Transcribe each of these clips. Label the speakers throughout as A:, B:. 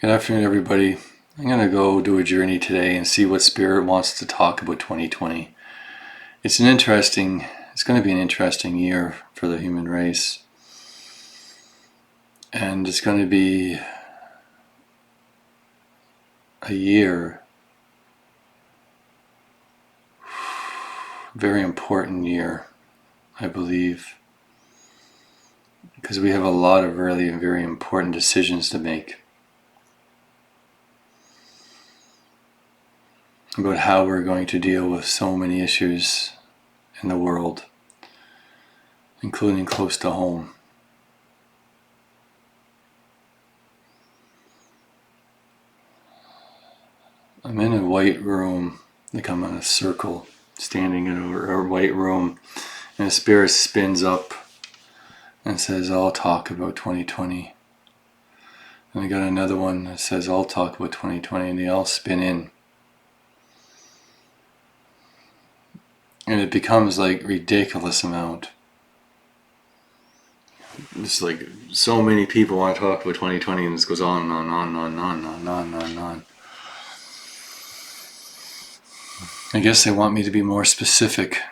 A: Good afternoon, everybody. I'm going to go do a journey today and see what Spirit wants to talk about 2020. It's going to be an interesting year for the human race. And it's going to be a year, very important year, I believe, because we have a lot of really very important decisions to make about how we're going to deal with so many issues in the world, including close to home. I'm in a white room, like I'm in a circle, standing in a white room, and a spirit spins up and says, I'll talk about 2020. And I got another one that says, I'll talk about 2020, and they all spin in. And it becomes like ridiculous amount. It's like so many people want to talk about 2020, and this goes on and on and on and on and on and on and on. I guess they want me to be more specific.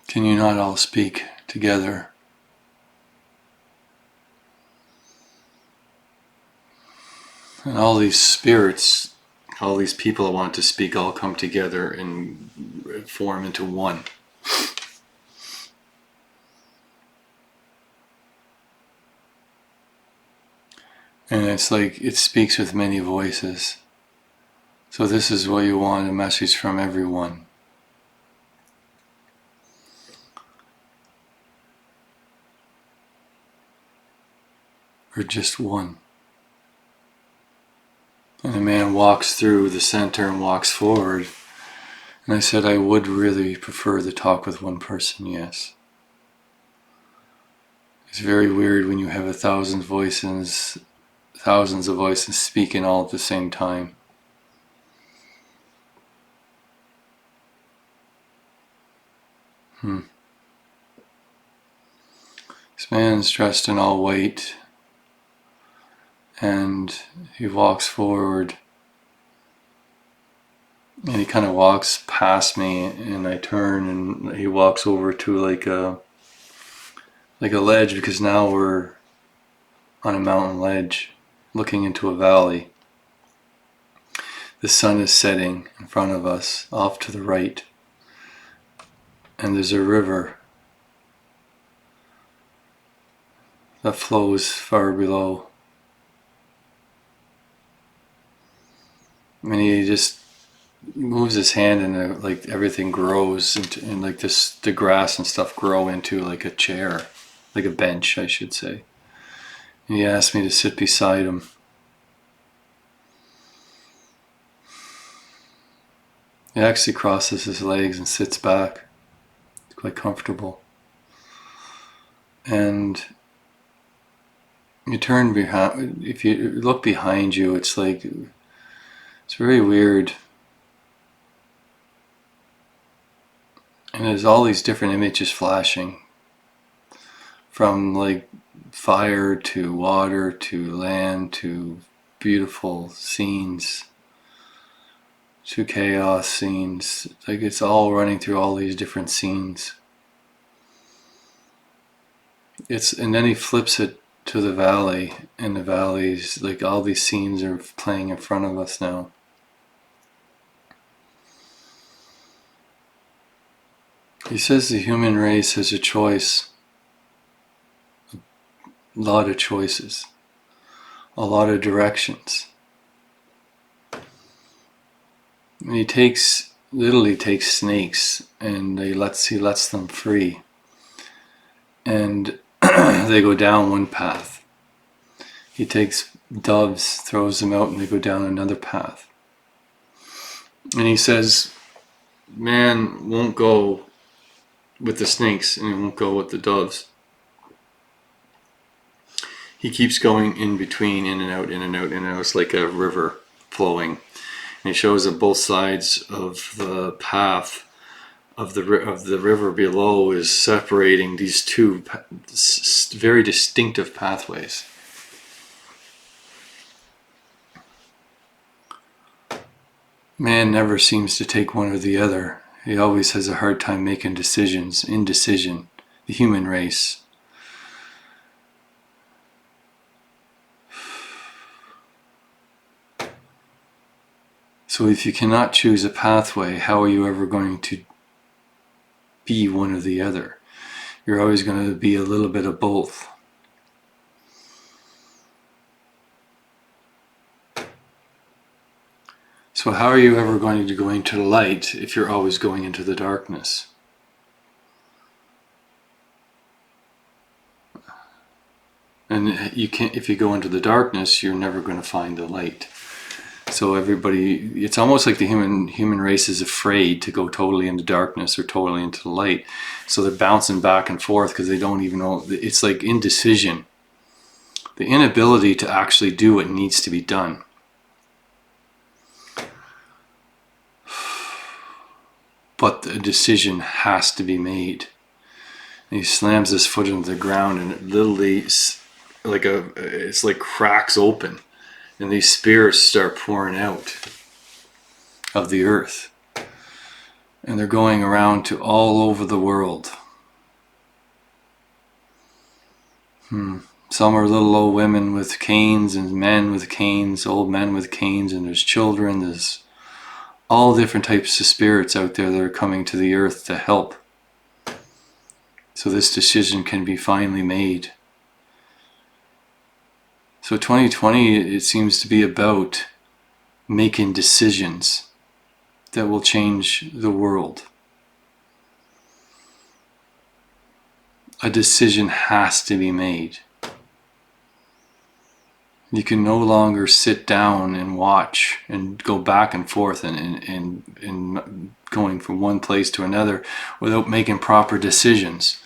A: Can you not all speak together? And all these spirits, all these people that want to speak, all come together and form into one. And it's like it speaks with many voices. So this is what you want, a message from everyone. Or just one. And a man walks through the center and walks forward. And I said I would really prefer to talk with one person, yes. It's very weird when you have 1,000 voices, thousands of voices speaking all at the same time. This man's dressed in all white, and he walks forward, and he kind of walks past me, and I turn, and he walks over to like a ledge, because now we're on a mountain ledge looking into a valley. The sun is setting in front of us off to the right, and there's a river that flows far below. And he just moves his hand, and like everything grows into, and like this, the grass and stuff grow into like a chair, like a bench, I should say. And he asked me to sit beside him. He actually crosses his legs and sits back. It's quite comfortable. And you turn behind, if you look behind you, it's like, it's very weird. And there's all these different images flashing, from like fire to water to land to beautiful scenes to chaos scenes. Like it's all running through all these different scenes. And then he flips it to the valley, and the valleys, like all these scenes are playing in front of us now. He says the human race has a choice, a lot of choices, a lot of directions. And he literally takes snakes, and he lets them free. And they go down one path. He takes doves, throws them out, and they go down another path. And he says, man won't go with the snakes, and he won't go with the doves. He keeps going in between, in and out, in and out, in and out. It's like a river flowing. And he shows that both sides of the path of the river below is separating these two very distinctive pathways. Man never seems to take one or the other. He always has a hard time making decisions. Indecision. The human race. So if you cannot choose a pathway, how are you ever going to be one or the other? You're always going to be a little bit of both. So how are you ever going to go into the light if you're always going into the darkness? And you can't, if you go into the darkness, you're never going to find the light. So everybody, it's almost like the human race is afraid to go totally into darkness or totally into the light. So they're bouncing back and forth because they don't even know. It's like indecision. The inability to actually do what needs to be done. But the decision has to be made. And he slams his foot into the ground, and it literally, it's like cracks open. And these spirits start pouring out of the earth. And they're going around to all over the world. Some are little old women with canes, and men with canes, old men with canes, and there's children. There's all different types of spirits out there that are coming to the earth to help. So this decision can be finally made. So 2020, it seems to be about making decisions that will change the world. A decision has to be made. You can no longer sit down and watch and go back and forth and going from one place to another without making proper decisions.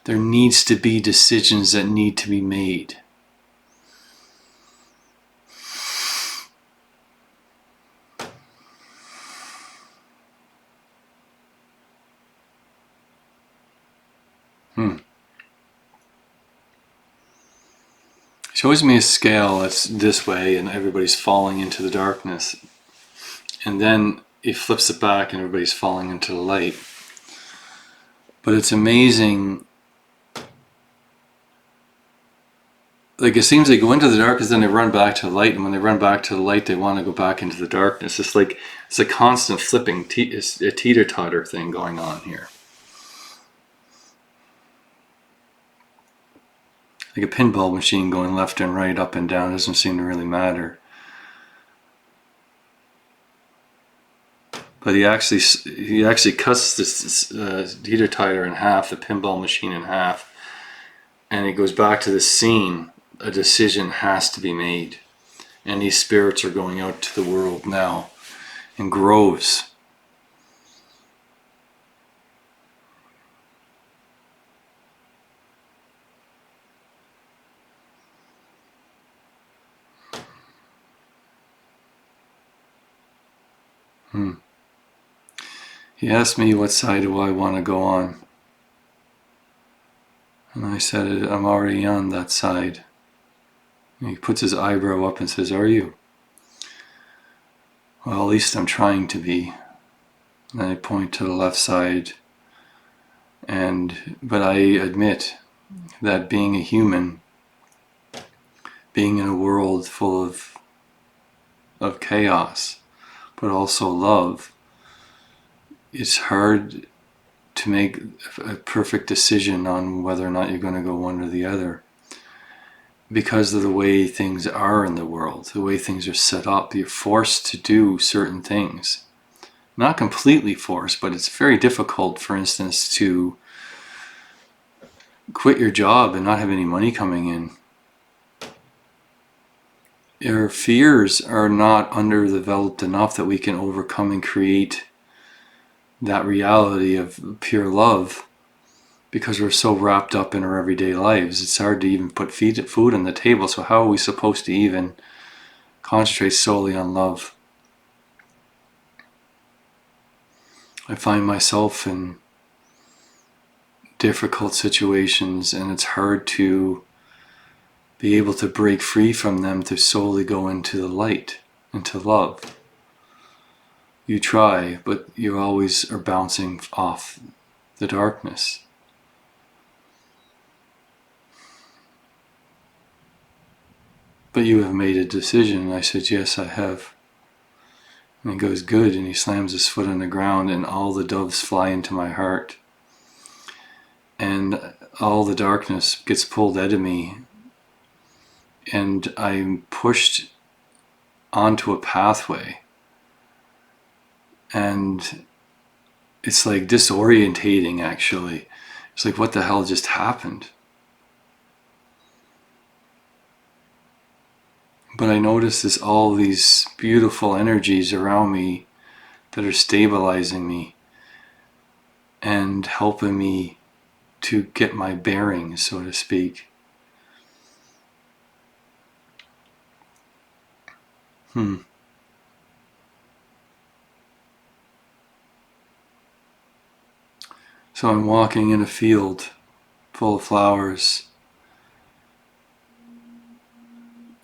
A: There needs to be decisions that need to be made. Shows me a scale that's this way and everybody's falling into the darkness. And then he flips it back and everybody's falling into the light. But it's amazing. Like it seems they go into the darkness, then they run back to the light. And when they run back to the light, they want to go back into the darkness. It's like it's a constant flipping, it's a teeter-totter thing going on here. Like a pinball machine going left and right, up and down, doesn't seem to really matter. But he actually cuts this teeter-totter in half, the pinball machine in half, and he goes back to the scene. A decision has to be made, and these spirits are going out to the world now in groves. He asked me what side do I want to go on. And I said, I'm already on that side. And he puts his eyebrow up and says, are you? Well, at least I'm trying to be. And I point to the left side. But I admit that being a human, being in a world full of chaos, but also love, it's hard to make a perfect decision on whether or not you're going to go one or the other. Because of the way things are in the world, the way things are set up, you're forced to do certain things. Not completely forced, but it's very difficult, for instance, to quit your job and not have any money coming in. Your fears are not underdeveloped enough that we can overcome and create that reality of pure love, because we're so wrapped up in our everyday lives. It's hard to even put food on the table, so how are we supposed to even concentrate solely on love? I find myself in difficult situations, and it's hard to be able to break free from them to solely go into the light, into love. You try, but you always are bouncing off the darkness. But you have made a decision. And I said, yes, I have. And he goes, good. And he slams his foot on the ground, and all the doves fly into my heart. And all the darkness gets pulled out of me. And I'm pushed onto a pathway. And it's like disorientating, actually. It's like, what the hell just happened? But I notice there's all these beautiful energies around me that are stabilizing me and helping me to get my bearings, so to speak. So I'm walking in a field full of flowers,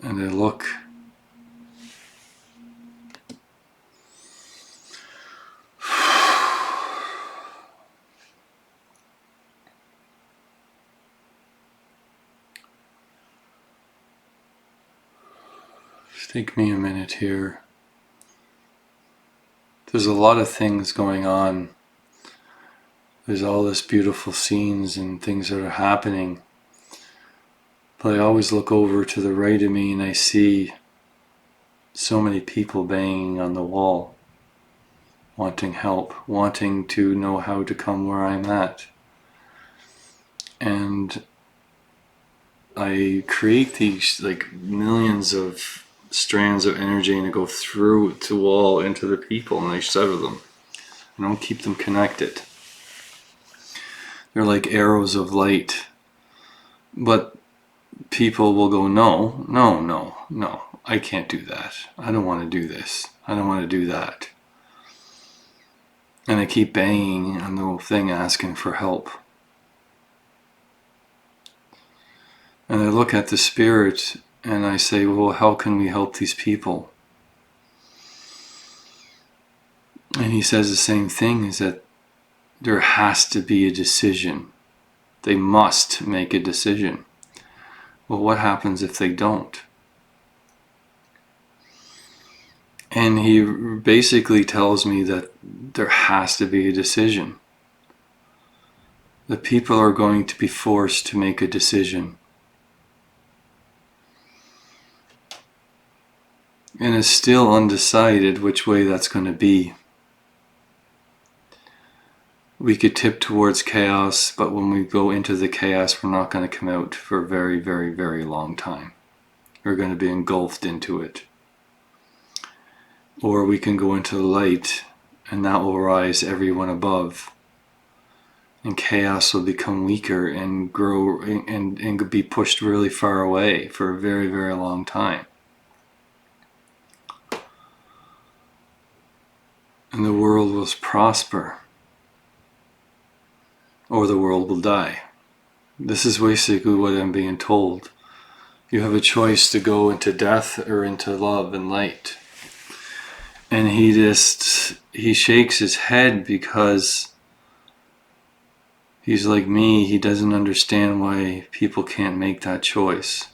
A: and I look. Just take me a minute here. There's a lot of things going on. There's all this beautiful scenes and things that are happening. But I always look over to the right of me and I see so many people banging on the wall, wanting help, wanting to know how to come where I'm at. And I create these like millions of strands of energy, and I go through the wall into the people, and I sever them. I don't keep them connected. They're like arrows of light. But people will go, no, no, no, no, I can't do that. I don't want to do this. I don't want to do that. And I keep banging on the thing asking for help. And I look at the spirit and I say, well, how can we help these people? And he says the same thing, is that there has to be a decision. They must make a decision. Well, what happens if they don't? And he basically tells me that there has to be a decision. The people are going to be forced to make a decision. And it's still undecided which way that's going to be. We could tip towards chaos, but when we go into the chaos, we're not going to come out for a very, very, very long time. We're going to be engulfed into it. Or we can go into the light, and that will rise everyone above. And chaos will become weaker and grow and be pushed really far away for a very, very long time. And the world will prosper, or the world will die. This is basically what I'm being told. You have a choice to go into death or into love and light. And he shakes his head because he's like me. He doesn't understand why people can't make that choice.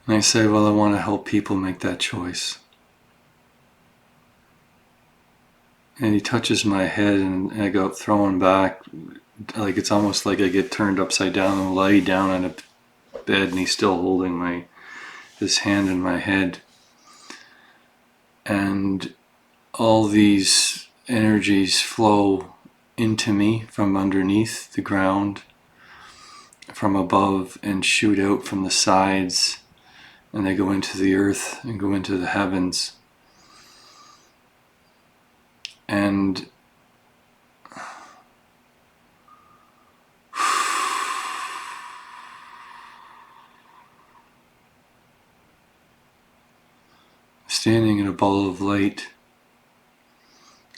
A: And I say, well, I want to help people make that choice. And he touches my head, and I go thrown back. Like it's almost like I get turned upside down and lie down on a bed, and he's still holding his hand in my head. And all these energies flow into me from underneath the ground, from above, and shoot out from the sides. And they go into the earth and go into the heavens. And standing in a ball of light.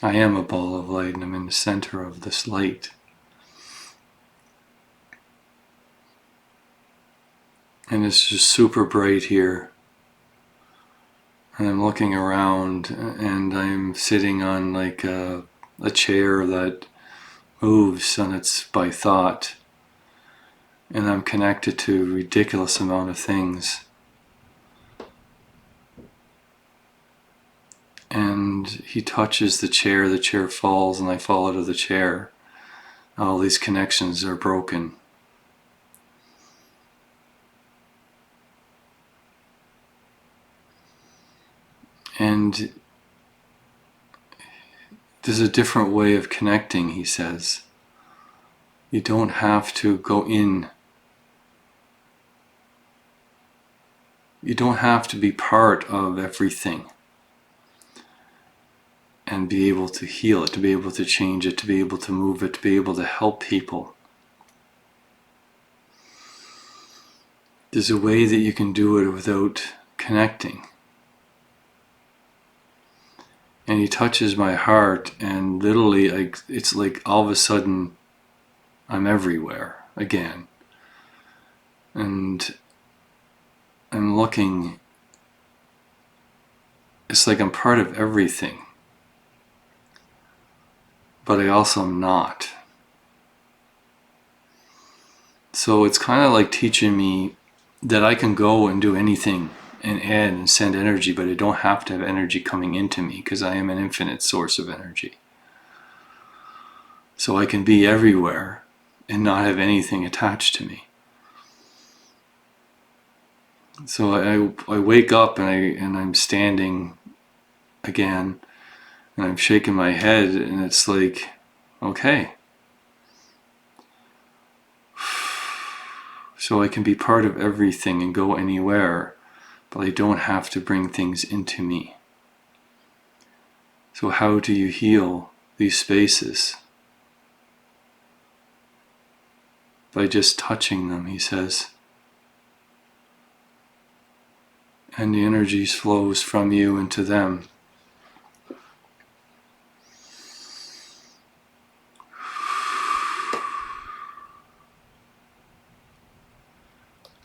A: I am a ball of light, and I'm in the center of this light. And it's just super bright here. And I'm looking around, and I'm sitting on like a chair that moves, and it's by thought. And I'm connected to a ridiculous amount of things. And he touches the chair falls, and I fall out of the chair. All these connections are broken. And there's a different way of connecting, he says. You don't have to go in. You don't have to be part of everything and be able to heal it, to be able to change it, to be able to move it, to be able to help people. There's a way that you can do it without connecting. And he touches my heart, and literally it's like all of a sudden I'm everywhere again. And I'm looking, it's like I'm part of everything. But I also am not. So it's kind of like teaching me that I can go and do anything and add and send energy, but I don't have to have energy coming into me because I am an infinite source of energy. So I can be everywhere and not have anything attached to me. So I wake up and I'm standing again, and I'm shaking my head, and it's like, okay. So I can be part of everything and go anywhere, but I don't have to bring things into me. So how do you heal these spaces? By just touching them, he says. And the energy flows from you into them.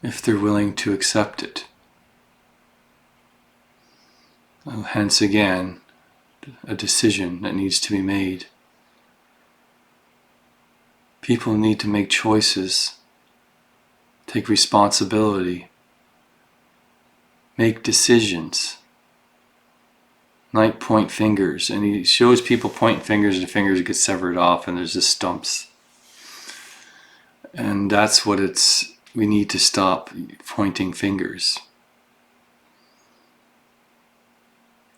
A: If they're willing to accept it. Hence again, a decision that needs to be made. People need to make choices, take responsibility, make decisions, not point fingers. And he shows people point fingers, and fingers get severed off, and there's just stumps. And that's what we need to stop pointing fingers.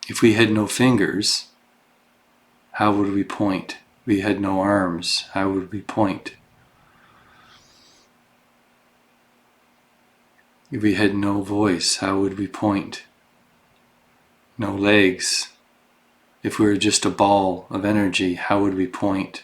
A: If we had no fingers, how would we point? We had no arms, how would we point? If we had no voice, how would we point? No legs. If we were just a ball of energy, how would we point?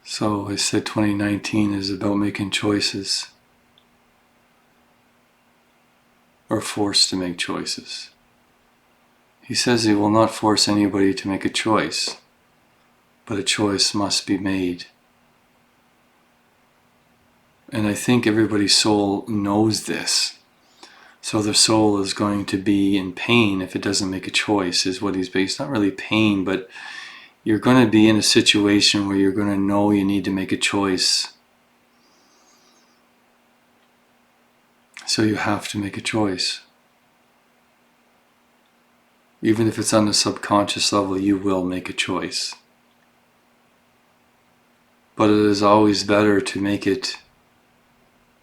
A: So I said 2019 is about making choices, or forced to make choices. He says he will not force anybody to make a choice, but a choice must be made. And I think everybody's soul knows this. So the soul is going to be in pain if it doesn't make a choice, is what he's based. Not really pain, but you're going to be in a situation where you're going to know you need to make a choice. So you have to make a choice. Even if it's on the subconscious level, you will make a choice. But it is always better to make it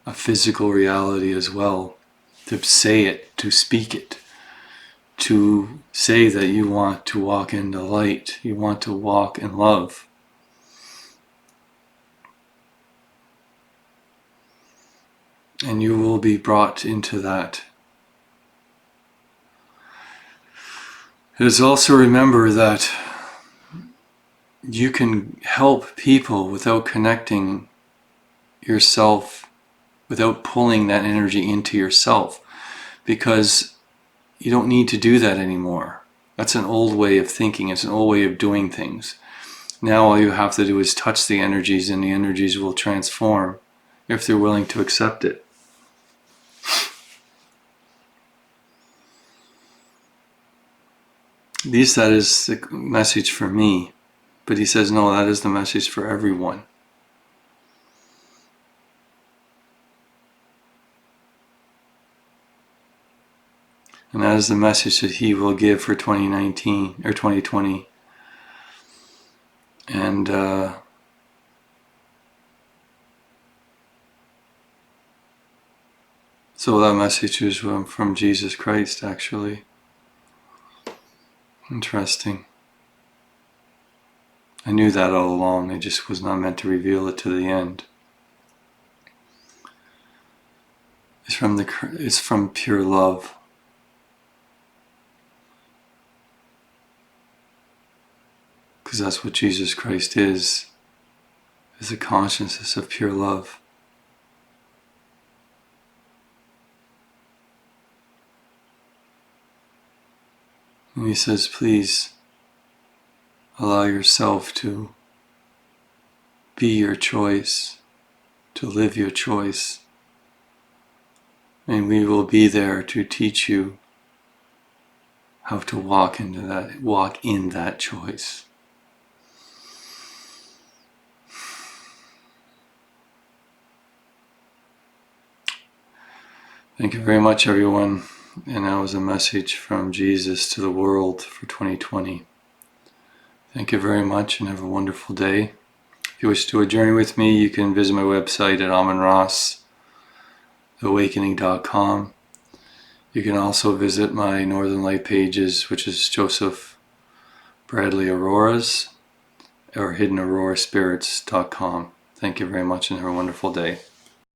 A: a physical reality as well. To say it, to speak it. To say that you want to walk in the light, you want to walk in love. And you will be brought into that It is also remember that you can help people without connecting yourself, without pulling that energy into yourself, because you don't need to do that anymore. That's an old way of thinking. It's an old way of doing things. Now all you have to do is touch the energies, and the energies will transform if they're willing to accept it. At least that is the message for me. But he says, no, that is the message for everyone. And that is the message that he will give for 2019 or 2020. And so that message was from Jesus Christ, actually. Interesting. I knew that all along. I just was not meant to reveal it to the end. It's from pure love. Because that's what Jesus Christ is a consciousness of pure love. And he says, please allow yourself to be your choice, to live your choice. And we will be there to teach you how to walk in that choice. Thank you very much, everyone. And that was a message from Jesus to the world for 2020. Thank you very much and have a wonderful day. If you wish to do a journey with me, you can visit my website at amonrossawakening.com. You can also visit my Northern Light pages, which is Joseph Bradley Auroras or HiddenAuroraSpirits.com. Thank you very much and have a wonderful day.